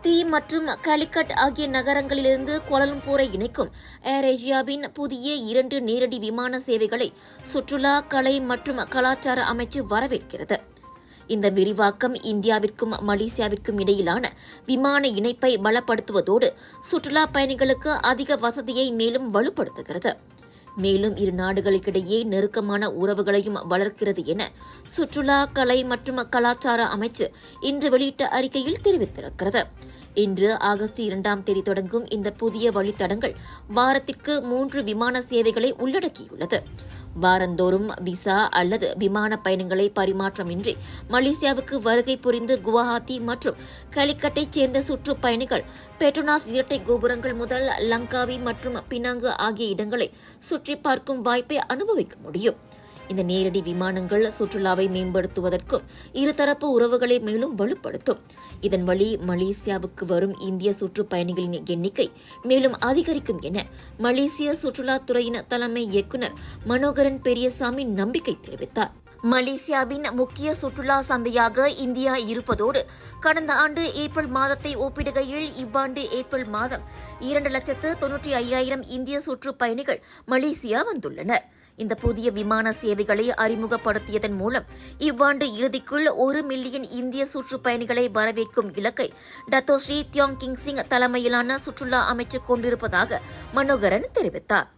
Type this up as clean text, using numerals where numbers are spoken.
குவஹாத்தி மற்றும் கலிக்கட் ஆகிய நகரங்களிலிருந்து கோலாலம்பூரை இணைக்கும் ஏர் ஏசியாவின் புதிய 2 நேரடி விமான சேவைகளை சுற்றுலா, கலை மற்றும் கலாச்சார அமைச்சு வரவேற்கிறது. இந்த விரிவாக்கம் இந்தியாவிற்கும் மலேசியாவிற்கும் இடையிலான விமான இணைப்பை பலப்படுத்துவதோடு சுற்றுலா பயணிகளுக்கு அதிக வசதியை மேலும் வலுப்படுத்துகிறது. மேலும் இரு நாடுகளுக்கிடையே நெருக்கமான உறவுகளையும் வளர்க்கிறது என சுற்றுலா, கலை மற்றும் கலாச்சார அமைச்சு இன்று வெளியிட்ட அறிக்கையில் தெரிவித்திருக்கிறது. இன்று ஆகஸ்ட் 2ஆம் தேதி தொடங்கும் இந்த புதிய வழித்தடங்கள் வாரத்திற்கு 3 விமான சேவைகளை உள்ளடக்கியுள்ளது. வாரந்தோறும் விசா அல்லது விமான பயணங்களை பரிமாற்றமின்றி மலேசியாவுக்கு வருகை புரிந்து குவஹாத்தி மற்றும் கலிக்கட்டைச் சேர்ந்த சுற்றுப்பயணிகள் பெட்ரோனாஸ் இரட்டை கோபுரங்கள் முதல் லங்காவி மற்றும் பினாங்கு ஆகிய இடங்களை சுற்றி பார்க்கும் வாய்ப்பை அனுபவிக்க முடியும். இந்த நேரடி விமானங்கள் சுற்றுலாவை மேம்படுத்துவதற்கும் இருதரப்பு உறவுகளை மேலும் வலுப்படுத்தும். இதன் வழி மலேசியாவுக்கு வரும் இந்திய சுற்றுப்பயணிகளின் எண்ணிக்கை மேலும் அதிகரிக்கும் என மலேசிய சுற்றுலாத்துறையின் தலைமை இயக்குநர் மனோகரன் பெரியசாமி நம்பிக்கை தெரிவித்தார். மலேசியாவின் முக்கிய சுற்றுலா சந்தையாக இந்தியா இருப்பதோடு கடந்த ஆண்டு ஏப்ரல் மாதத்தை ஒப்பிடுகையில் இவ்வாண்டு ஏப்ரல் மாதம் 2,95,000 இந்திய சுற்றுப்பயணிகள் மலேசியா வந்துள்ளனர். இந்த புதிய விமான சேவைகளை அறிமுகப்படுத்தியதன் மூலம் இவ்வாண்டு இறுதிக்குள் 1 மில்லியன் இந்திய சுற்றுப்பயணிகளை வரவேற்கும் இலக்கை டத்தோ ஸ்ரீ தியோங் கிங் சிங் தலைமையிலான சுற்றுலா அமைச்சு கொண்டிருப்பதாக மனோகரன் தெரிவித்தார்.